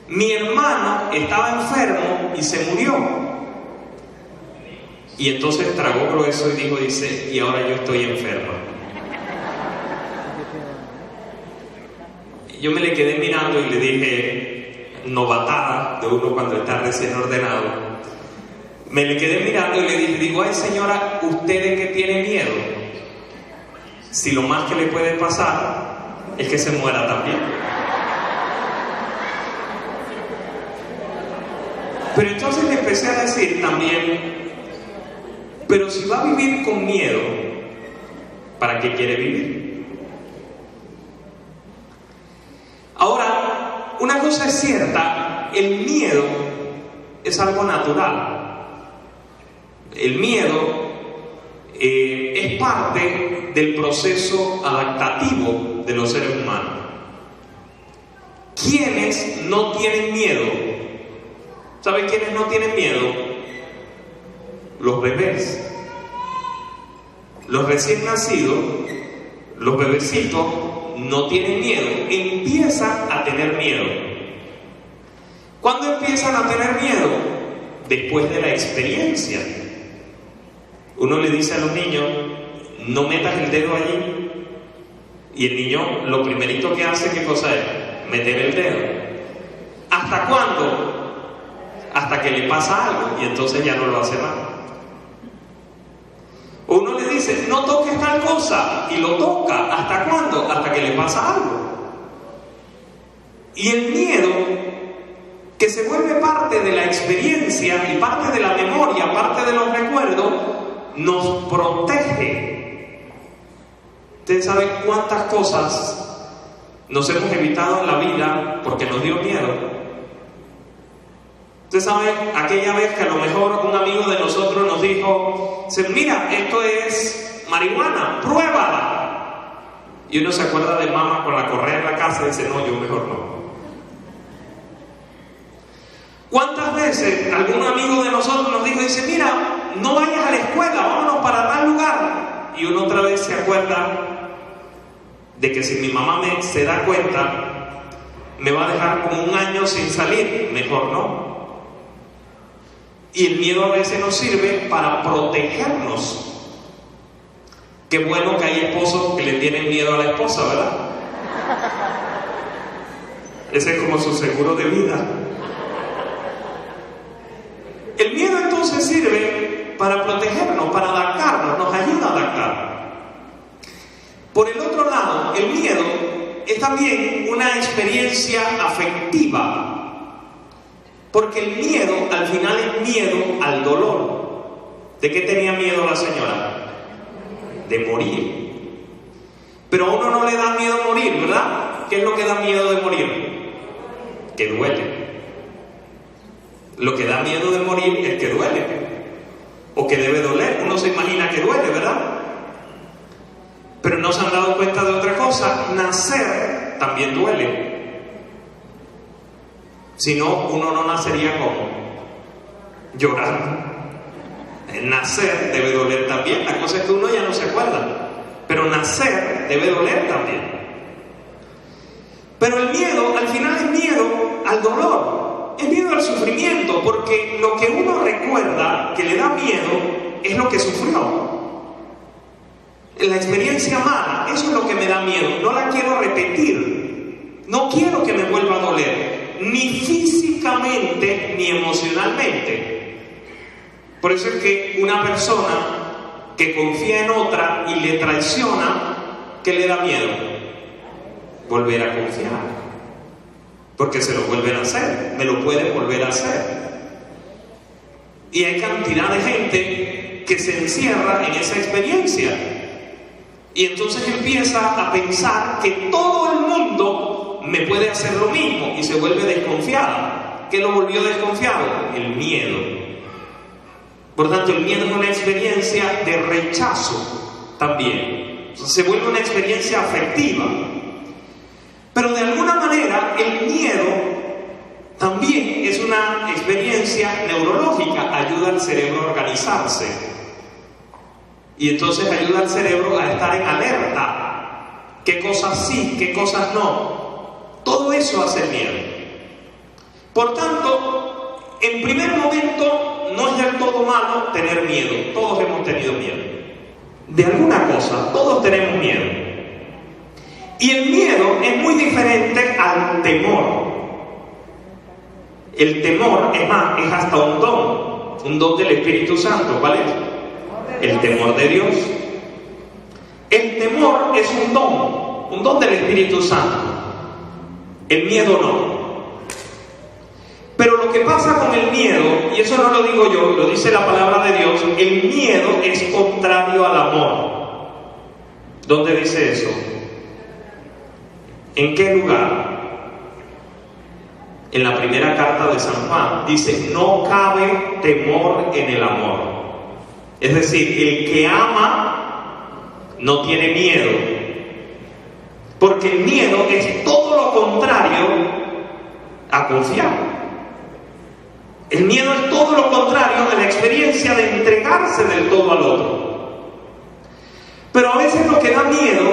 Mi hermano estaba enfermo y se murió. Y entonces tragó grueso y dice, y ahora yo estoy enferma. Yo me le quedé mirando y le dije, novatada de uno cuando está recién ordenado, me le quedé mirando y le dije, ay señora, ¿usted de qué tiene miedo? Si lo más que le puede pasar es que se muera también. Pero entonces le empecé a decir también, pero si va a vivir con miedo, ¿para qué quiere vivir? Ahora, una cosa es cierta, el miedo es algo natural. El miedo es parte del proceso adaptativo de los seres humanos. ¿Quiénes no tienen miedo? ¿Saben quiénes no tienen miedo? Los bebés. Los recién nacidos, los bebecitos, no tienen miedo. Empiezan a tener miedo. ¿Cuándo empiezan a tener miedo? Después de la experiencia. Uno le dice a los niños, no metas el dedo allí. Y el niño, lo primerito que hace, ¿qué cosa es? Meter el dedo. ¿Hasta cuándo? Hasta que le pasa algo y entonces ya no lo hace más. Uno le dice, no toques tal cosa, y lo toca. ¿Hasta cuándo? Hasta que le pasa algo. Y el miedo, que se vuelve parte de la experiencia y parte de la memoria, parte de los recuerdos, nos protege. Ustedes saben cuántas cosas nos hemos evitado en la vida porque nos dio miedo. Ustedes saben, aquella vez que a lo mejor un amigo de nosotros nos dijo, mira, esto es marihuana, pruébala. Y uno se acuerda de mamá con la correa en la casa y dice, no, yo mejor no. ¿Cuántas veces algún amigo de nosotros nos dijo, dice, mira, no vayas a la escuela, vámonos para tal lugar? Y uno otra vez se acuerda de que si mi mamá se da cuenta, me va a dejar como un año sin salir, mejor no. Y el miedo a veces nos sirve para protegernos. Qué bueno que hay esposos que le tienen miedo a la esposa, ¿verdad? Ese es como su seguro de vida. El miedo entonces sirve para protegernos, para adaptarnos, nos ayuda a adaptar. Por el otro lado, el miedo es también una experiencia afectiva. Porque el miedo, al final, es miedo al dolor. ¿De qué tenía miedo la señora? De morir. Pero a uno no le da miedo morir, ¿verdad? ¿Qué es lo que da miedo de morir? Que duele. Lo que da miedo de morir es que duele. O que debe doler. Uno se imagina que duele, ¿verdad? Pero no se han dado cuenta de otra cosa. Nacer también duele. Si no, uno no nacería como llorando. El nacer debe doler también. La cosa es que uno ya no se acuerda. Pero nacer debe doler también. Pero el miedo, al final, es miedo al dolor. Es miedo al sufrimiento. Porque lo que uno recuerda que le da miedo es lo que sufrió. La experiencia mala, eso es lo que me da miedo. No la quiero repetir. No quiero que me vuelva a doler. Ni físicamente ni emocionalmente. Por eso es que una persona que confía en otra y le traiciona, ¿qué le da miedo? Volver a confiar. Porque se lo vuelven a hacer, me lo pueden volver a hacer. Y hay cantidad de gente que se encierra en esa experiencia. Y entonces empieza a pensar que todo el mundo me puede hacer lo mismo y se vuelve desconfiada. ¿Qué lo volvió desconfiado? El miedo. Por tanto, el miedo es una experiencia de rechazo también. Se vuelve una experiencia afectiva. Pero de alguna manera, el miedo también es una experiencia neurológica. Ayuda al cerebro a organizarse. Y entonces ayuda al cerebro a estar en alerta. ¿Qué cosas sí, qué cosas no? Todo eso hace el miedo. Por tanto, en primer momento, no es del todo malo tener miedo. Todos hemos tenido miedo. De alguna cosa, todos tenemos miedo. Y el miedo es muy diferente al temor. El temor, es más, es hasta un don del Espíritu Santo. ¿Cuál es? El temor de Dios. El temor es un don del Espíritu Santo. El miedo no. Pero lo que pasa con el miedo, y eso no lo digo yo, lo dice la palabra de Dios, el miedo es contrario al amor. ¿Dónde dice eso? ¿En qué lugar? En la primera carta de San Juan dice: no cabe temor en el amor. Es decir, el que ama no tiene miedo, porque el miedo es todo lo contrario a confiar. El miedo es todo lo contrario de la experiencia de entregarse del todo al otro. Pero a veces lo que da miedo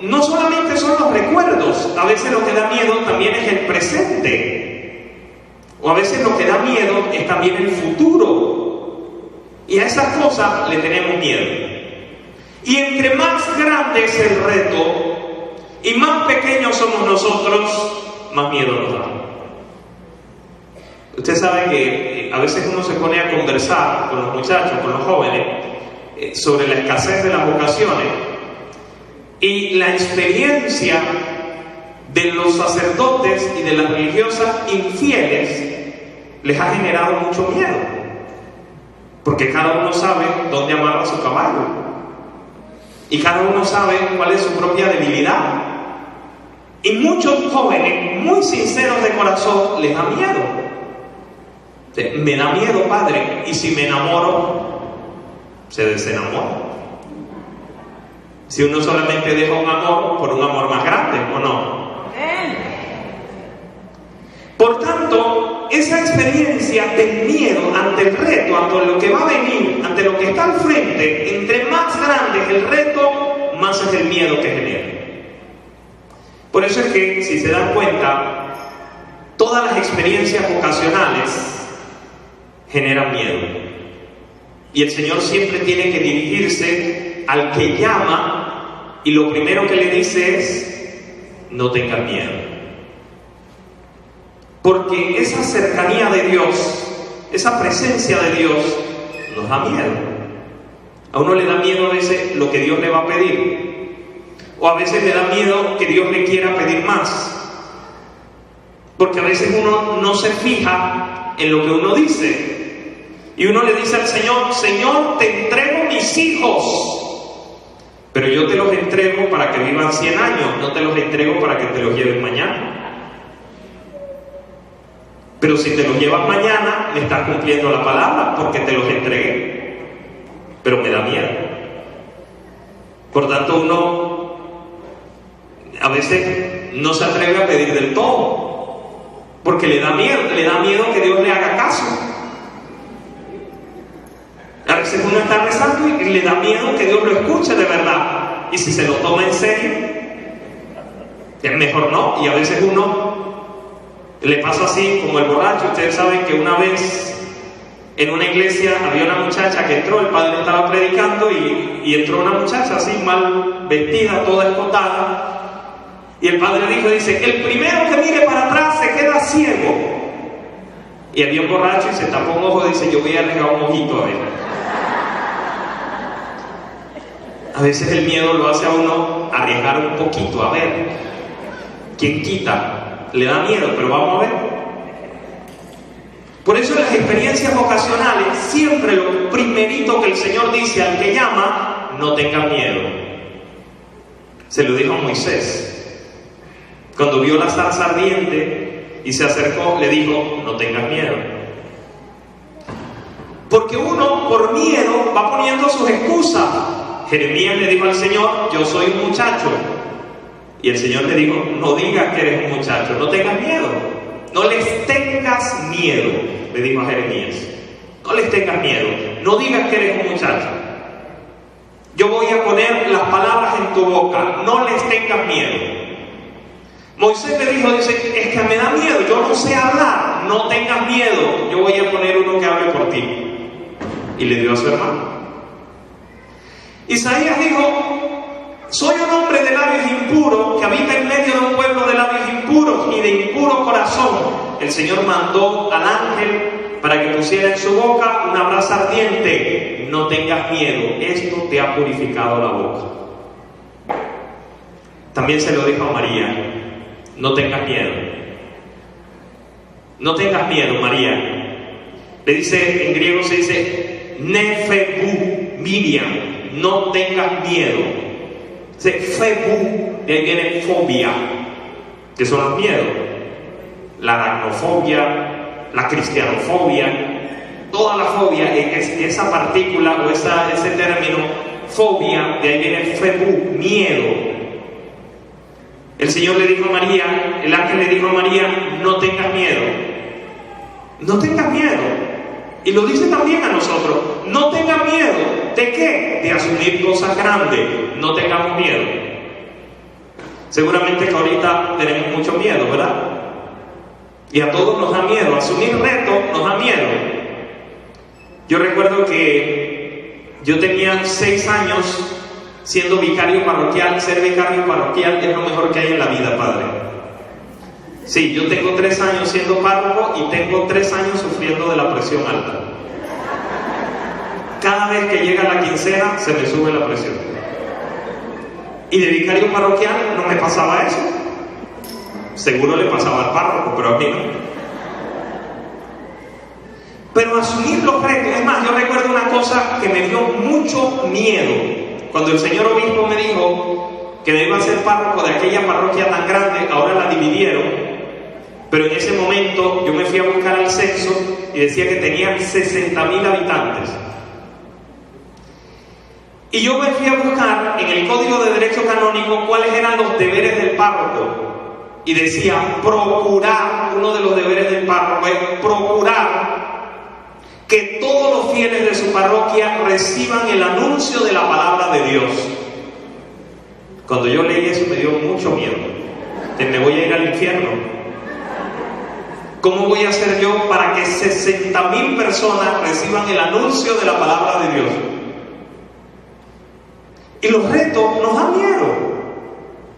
no solamente son los recuerdos, a veces lo que da miedo también es el presente. O a veces lo que da miedo es también el futuro. Y a esas cosas le tenemos miedo. Y entre más grande es el reto y más pequeños somos nosotros, más miedo nos da. Usted sabe que a veces uno se pone a conversar con los muchachos, con los jóvenes, sobre la escasez de las vocaciones, y la experiencia de los sacerdotes y de las religiosas infieles les ha generado mucho miedo, porque cada uno sabe dónde amarra su caballo y cada uno sabe cuál es su propia debilidad, y muchos jóvenes muy sinceros de corazón les da miedo. Me da miedo, padre, y si me enamoro, se desenamora. Si uno solamente deja un amor por un amor más grande, ¿o no? Por tanto, esa experiencia del miedo ante el reto, ante lo que va a venir, ante lo que está al frente, entre más grande es el reto, más es el miedo que genera. Por eso es que, si se dan cuenta, todas las experiencias vocacionales generan miedo. Y el Señor siempre tiene que dirigirse al que llama, y lo primero que le dice es: no tengas miedo. Porque esa cercanía de Dios, esa presencia de Dios, nos da miedo. A uno le da miedo a veces lo que Dios le va a pedir, o a veces le da miedo que Dios le quiera pedir más, porque a veces uno no se fija en lo que uno dice. Y uno le dice al Señor: Señor, te entrego mis hijos, pero yo te los entrego para que vivan 100 años, no te los entrego para que te los lleves mañana. Pero si te los llevas mañana, me estás cumpliendo la palabra, porque te los entregué, pero me da miedo. Por tanto, uno a veces no se atreve a pedir del todo, porque le da miedo que Dios le haga caso. A veces uno está rezando y le da miedo que Dios lo escuche de verdad. Y si se lo toma en serio, es mejor no. Y a veces uno le pasa así como el borracho. Ustedes saben que una vez en una iglesia había una muchacha que entró, el padre estaba predicando y entró una muchacha así mal vestida, toda escotada. Y el padre dice: el primero que mire para atrás se queda ciego. Y había un borracho y se tapó un ojo y dice: yo voy a arriesgar un ojito a ver. A veces el miedo lo hace a uno arriesgar un poquito, a ver. ¿Quién quita? Le da miedo, pero vamos a ver. Por eso en las experiencias vocacionales, siempre lo primerito que el Señor dice al que llama: no tengas miedo. Se lo dijo a Moisés. Cuando vio la zarza ardiente y se acercó, le dijo: no tengas miedo. Porque uno, por miedo, va poniendo sus excusas. Jeremías le dijo al Señor: yo soy un muchacho. Y el Señor le dijo: no digas que eres un muchacho, no tengas miedo. No les tengas miedo, le dijo a Jeremías. No les tengas miedo, no digas que eres un muchacho. Yo voy a poner las palabras en tu boca, no les tengas miedo. Moisés le dijo, dice, es que me da miedo, yo no sé hablar, no tengas miedo, yo voy a poner uno que hable por ti. Y le dio a su hermano. Isaías dijo, soy un hombre de labios impuros que habita en medio de un pueblo de labios impuros y de impuro corazón. El Señor mandó al ángel para que pusiera en su boca una brasa ardiente. No tengas miedo, esto te ha purificado la boca. También se lo dijo a María, no tengas miedo. No tengas miedo, María. Le dice, en griego se dice, nefebu, Miriam, no tengas miedo. Dice, febu, de ahí viene fobia, que son los miedos. La aracnofobia, la cristianofobia, toda la fobia, esa partícula o ese término, fobia, de ahí viene febu, miedo. El Señor le dijo a María, el ángel le dijo a María, no tengas miedo. No tengas miedo. Y lo dice también a nosotros, no tengas miedo. ¿De qué? De asumir cosas grandes. No tengamos miedo. Seguramente que ahorita tenemos mucho miedo, ¿verdad? Y a todos nos da miedo. Asumir retos nos da miedo. Yo recuerdo que yo tenía 6 años siendo vicario parroquial. Ser vicario parroquial es lo mejor que hay en la vida, padre. Sí, yo tengo 3 años siendo párroco y tengo 3 años sufriendo de la presión alta. Cada vez que llega la quincena se me sube la presión. Y de vicario parroquial no me pasaba eso. Seguro le pasaba al párroco, pero a mí no. Pero asumir los retos, es más, yo recuerdo una cosa que me dio mucho miedo. Cuando el señor obispo me dijo que me iba a ser párroco de aquella parroquia tan grande, ahora la dividieron, pero en ese momento yo me fui a buscar al censo y decía que tenía 60.000 habitantes. Y yo me fui a buscar en el Código de Derecho Canónico cuáles eran los deberes del párroco. Y decía, procurar, uno de los deberes del párroco es procurar que todos los fieles de su parroquia reciban el anuncio de la palabra de Dios. Cuando yo leí eso me dio mucho miedo. Me voy a ir al infierno. ¿Cómo voy a hacer yo para que 60.000 personas reciban el anuncio de la palabra de Dios? Y los retos nos dan miedo.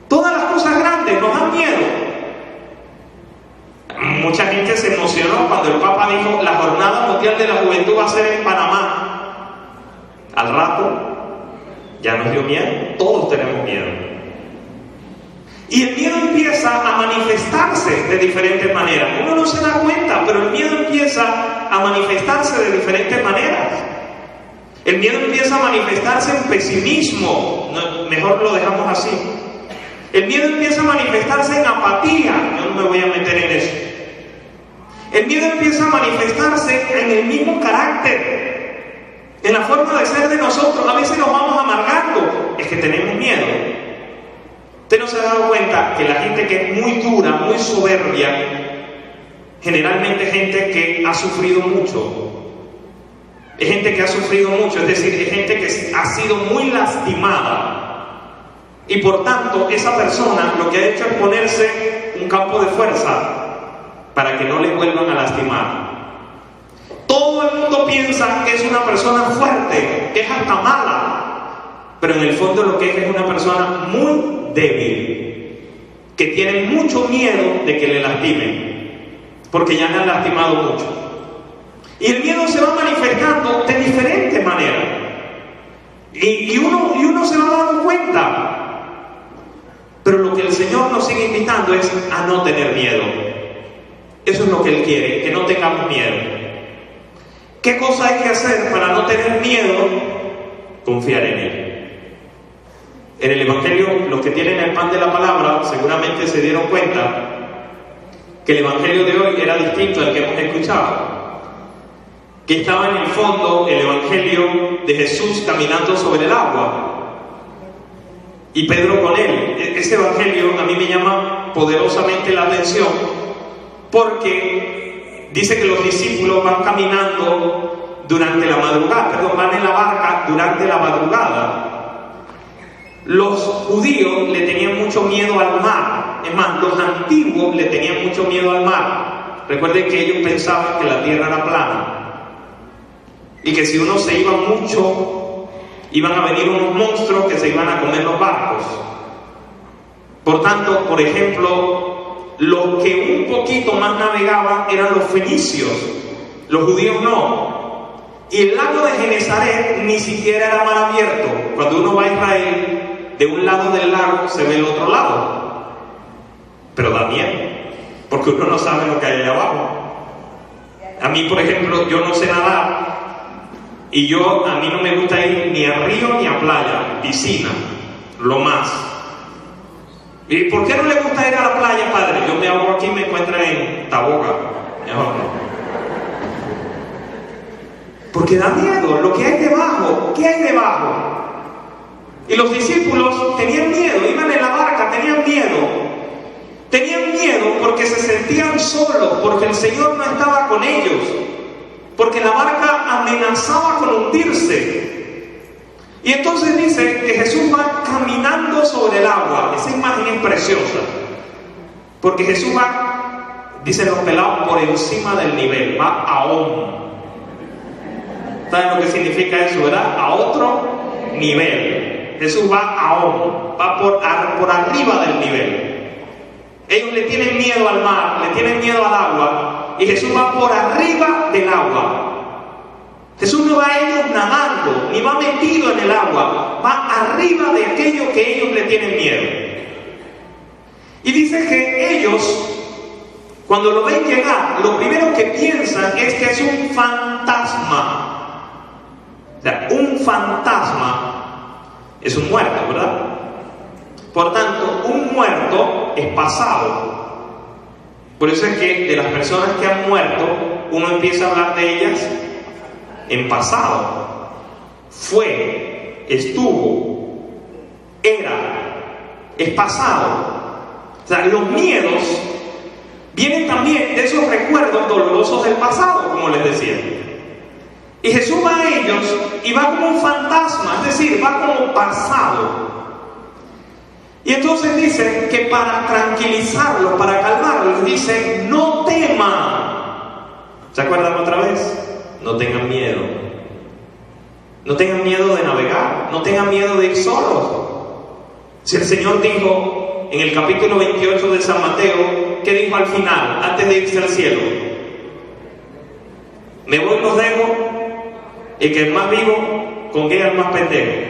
Todas las cosas grandes nos dan miedo. Mucha gente se emocionó cuando el Papa dijo la Jornada Mundial de la Juventud va a ser en Panamá. Al rato ya nos dio miedo. Todos tenemos miedo. Y el miedo empieza a manifestarse de diferentes maneras. Uno no se da cuenta, pero el miedo empieza a manifestarse de diferentes maneras. El miedo empieza a manifestarse en pesimismo. No, mejor lo dejamos así. El miedo empieza a manifestarse en apatía. Yo no me voy a meter en eso. El miedo empieza a manifestarse en el mismo carácter, en la forma de ser de nosotros. A veces nos vamos amargando. Es que tenemos miedo. ¿Usted no se ha dado cuenta que la gente que es muy dura, muy soberbia, generalmente es gente que ha sufrido mucho? Es gente que ha sufrido mucho, es decir, es gente que ha sido muy lastimada. Y por tanto, esa persona lo que ha hecho es ponerse un campo de fuerza para que no le vuelvan a lastimar. Todo el mundo piensa que es una persona fuerte, que es hasta mala, pero en el fondo lo que es una persona muy débil, que tiene mucho miedo de que le lastimen, porque ya le han lastimado mucho. Y el miedo se va manifestando de diferentes maneras. Y uno se va dando cuenta. Pero lo que el Señor nos sigue invitando es a no tener miedo. Eso es lo que Él quiere, que no tengamos miedo. ¿Qué cosa hay que hacer para no tener miedo? Confiar en Él. En el Evangelio, los que tienen el pan de la palabra seguramente se dieron cuenta que el Evangelio de hoy era distinto al que hemos escuchado. Que estaba en el fondo el Evangelio de Jesús caminando sobre el agua y Pedro con él. Ese Evangelio a mí me llama poderosamente la atención porque dice que los discípulos van caminando durante la madrugada, van en la barca durante la madrugada. Los judíos le tenían mucho miedo al mar. Es más, los antiguos le tenían mucho miedo al mar. Recuerden que ellos pensaban que la tierra era plana y que si uno se iba mucho, iban a venir unos monstruos que se iban a comer los barcos. Por tanto, por ejemplo, los que un poquito más navegaban eran los fenicios, los judíos no. Y el lago de Genesaret ni siquiera era mar abierto. Cuando uno va a Israel, de un lado del lago se ve el otro lado, pero da miedo, porque uno no sabe lo que hay allá abajo. A mí, por ejemplo, yo no sé nadar, y a mí no me gusta ir ni a río ni a playa, piscina, lo más. ¿Y por qué no le gusta ir a la playa, padre? Yo me ahogo aquí y me encuentran en Taboga. Mejor no. Porque da miedo lo que hay debajo. ¿Qué hay debajo? Y los discípulos tenían miedo, iban en la barca, tenían miedo. Tenían miedo porque se sentían solos, porque el Señor no estaba con ellos, porque la barca amenazaba con hundirse. Y entonces dice que Jesús va caminando sobre el agua. Esa imagen es preciosa, porque Jesús va, dicen los pelados, por encima del nivel, va aún. ¿Saben lo que significa eso, verdad? A otro nivel. Jesús va aún, va por arriba del nivel. Ellos le tienen miedo al mar, le tienen miedo al agua, y Jesús va por arriba del agua. Jesús no va a ellos nadando, ni va metido en el agua, va arriba de aquello que ellos le tienen miedo. Y dice que ellos, cuando lo ven llegar, lo primero que piensan es que es un fantasma. O sea, un fantasma es un muerto, ¿verdad? Por tanto, un muerto es pasado. Por eso es que de las personas que han muerto, uno empieza a hablar de ellas en pasado. Fue, estuvo, era, es pasado. O sea, los miedos vienen también de esos recuerdos dolorosos del pasado, como les decía. Y Jesús va a ellos y va como un fantasma, es decir, va como pasado. Y entonces dice que para tranquilizarlos, para calmarlos, dice: no teman. ¿Se acuerdan otra vez? No tengan miedo. No tengan miedo de navegar, no tengan miedo de ir solos. Si el Señor dijo en el capítulo 28 de San Mateo, ¿qué dijo al final, antes de irse al cielo? Me voy y los dejo, y que el más vivo conguea al más pendejo.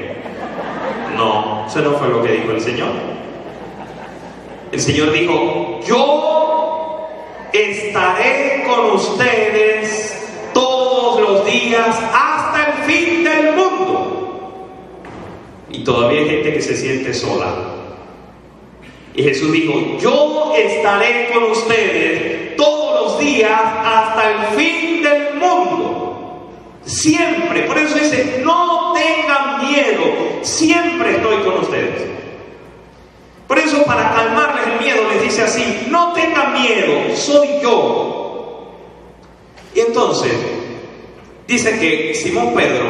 No, eso no fue lo que dijo el Señor. El Señor dijo: yo estaré con ustedes todos los días hasta el fin del mundo. Y todavía hay gente que se siente sola. Y Jesús dijo: yo estaré con ustedes todos los días hasta el fin del mundo. Siempre. Por eso dice: no tengan miedo, siempre estoy con ustedes. Por eso, para calmarles el miedo, les dice así: no tengan miedo, soy yo. Y entonces dice que Simón Pedro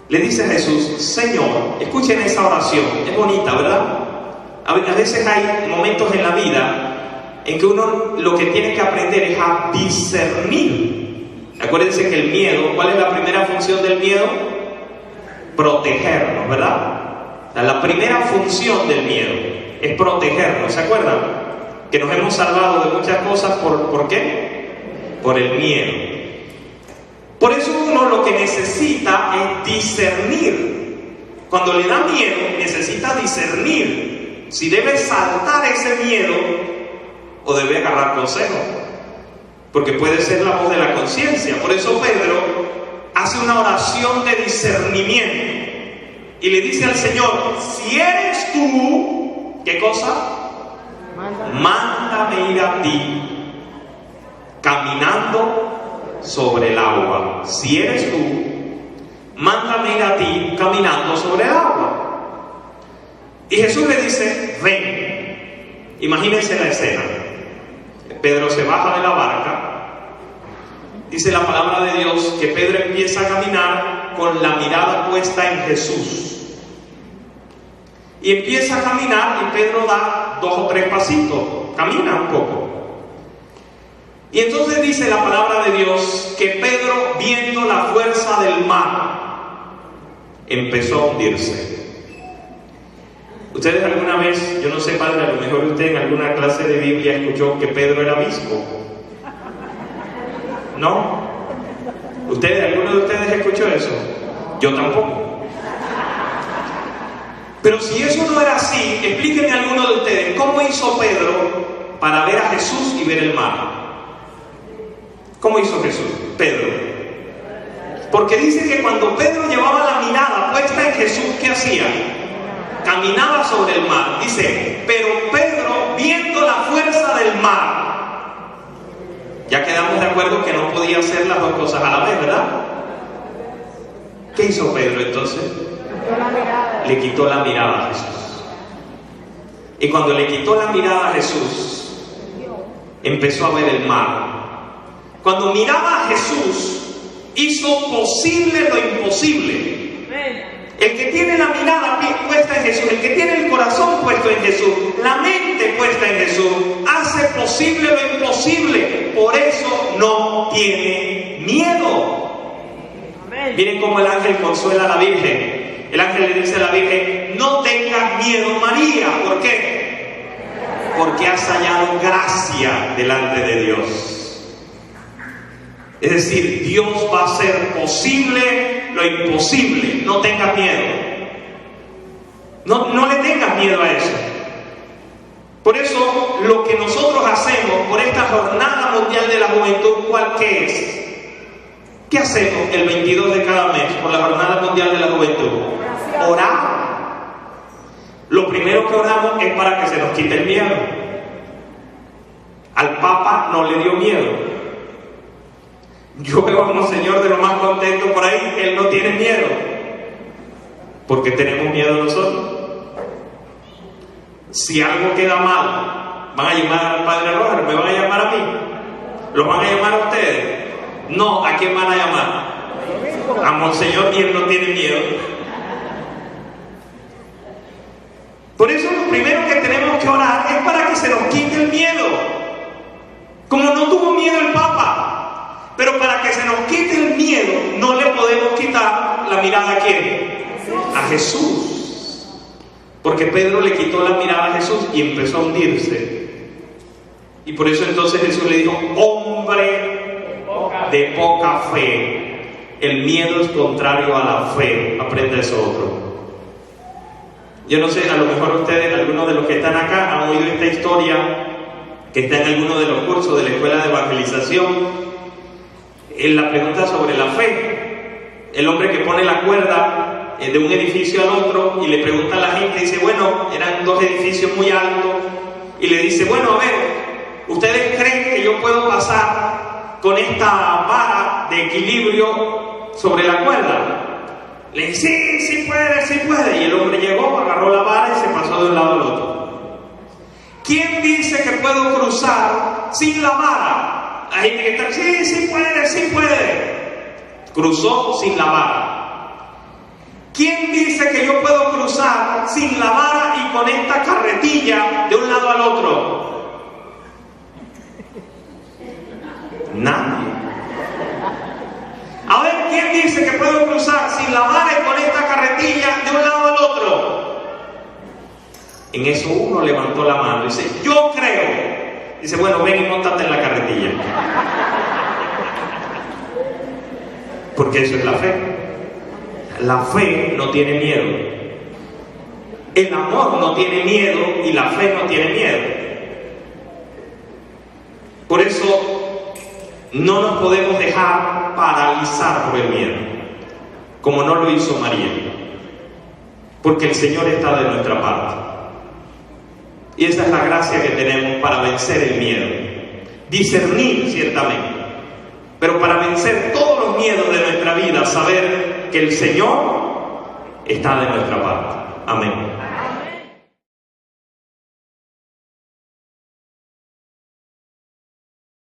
le dice a Jesús: Señor, escuchen esa oración, es bonita, ¿verdad? A veces hay momentos en la vida en que uno lo que tiene que aprender es a discernir. Acuérdense que el miedo, ¿cuál es la primera función del miedo? Protegernos, ¿verdad? O sea, la primera función del miedo es protegernos. ¿Se acuerdan? Que nos hemos salvado de muchas cosas. ¿Por qué? Por el miedo. Por eso uno lo que necesita es discernir. Cuando le da miedo, necesita discernir si debe saltar ese miedo o debe agarrar consejo. Porque puede ser la voz de la conciencia. Por eso Pedro hace una oración de discernimiento y le dice al Señor: si eres tú, ¿qué cosa? Mándame ir a ti, caminando sobre el agua. Si eres tú, mándame ir a ti, caminando sobre el agua. Y Jesús le dice: ven. Imagínense la escena. Pedro se baja de la barca. Dice la palabra de Dios que Pedro empieza a caminar con la mirada puesta en Jesús. y empieza a caminar y Pedro da 2 o 3 pasitos, camina un poco. Y entonces dice la palabra de Dios que Pedro, viendo la fuerza del mar, empezó a hundirse. Ustedes alguna vez, yo no sé, padre, a lo mejor usted en alguna clase de Biblia escuchó que Pedro era obispo. ¿No? ¿Alguno de ustedes escuchó eso? Yo tampoco. Pero si eso no era así, explíquenme a alguno de ustedes, ¿cómo hizo Pedro para ver a Jesús y ver el mar? ¿Cómo hizo Pedro? Porque dice que cuando Pedro llevaba la mirada puesta en Jesús, ¿qué hacía? Caminaba sobre el mar. Dice, pero Pedro, viendo la fuerza del mar, ya quedamos de acuerdo que no podía hacer las 2 cosas a la vez, ¿verdad? ¿Qué hizo Pedro entonces? Le quitó la mirada a Jesús. Y cuando le quitó la mirada a Jesús, empezó a ver el mar. Cuando miraba a Jesús, hizo posible lo imposible. El que tiene la mirada puesta en Jesús, el que tiene el corazón puesto en Jesús, la mente puesta en Jesús, hace posible lo imposible. Por eso no tiene miedo. Miren cómo el ángel consuela a la Virgen. El ángel le dice a la Virgen, no tengas miedo, María. ¿Por qué? Porque has hallado gracia delante de Dios. Es decir, Dios va a hacer posible lo imposible. No tengas miedo. No le tengas miedo a eso. Por eso, lo que nosotros hacemos por esta Jornada Mundial de la Juventud, ¿qué es? ¿Qué hacemos el 22 de cada mes por la Jornada Mundial de la Juventud? Orar. Lo primero que oramos es para que se nos quite el miedo. Al Papa no le dio miedo. Yo veo a Monseñor de lo más contento por ahí. Él no tiene miedo. ¿Por qué tenemos miedo nosotros? Si algo queda mal, ¿van a llamar al Padre Roger? ¿Me van a llamar a mí? ¿Los van a llamar a ustedes? No, ¿a quién van a llamar? A Monseñor, y él no tiene miedo. Por eso lo primero que tenemos que orar es para que se nos quite el miedo. Como no tuvo miedo el Papa, pero para que se nos quite el miedo, no le podemos quitar la mirada ¿a quién? A Jesús. Porque Pedro le quitó la mirada a Jesús y empezó a hundirse. Y por eso entonces Jesús le dijo, hombre de poca fe, el miedo es contrario a la fe. Aprenda eso otro. Yo no sé, a lo mejor ustedes, algunos de los que están acá, han oído esta historia que está en alguno de los cursos de la Escuela de Evangelización, en la pregunta sobre la fe. El hombre que pone la cuerda de un edificio al otro y le pregunta a la gente, dice, bueno, eran 2 edificios muy altos, y le dice, bueno, a ver, ¿ustedes creen que yo puedo pasar con esta vara de equilibrio sobre la cuerda? Le dice, sí puede. Y el hombre llegó, agarró la vara y se pasó de un lado al otro. ¿Quién dice que puedo cruzar sin la vara? Ahí tiene que estar, sí puede. Cruzó sin la vara. ¿Quién dice que yo puedo cruzar sin la vara y con esta carretilla de un lado al otro? Nadie. A ver, ¿quién dice que puedo cruzar sin la vara y con esta carretilla de un lado al otro? En eso uno levantó la mano y dice, yo creo. Dice, bueno, ven y móntate en la carretilla. Porque eso es la fe. La fe no tiene miedo. El amor no tiene miedo y la fe no tiene miedo. Por eso no nos podemos dejar paralizar por el miedo, como no lo hizo María, porque el Señor está de nuestra parte. Y esa es la gracia que tenemos para vencer el miedo. Discernir, ciertamente, pero para vencer todos los miedos de nuestra vida, saber que el Señor está de nuestra parte. Amén.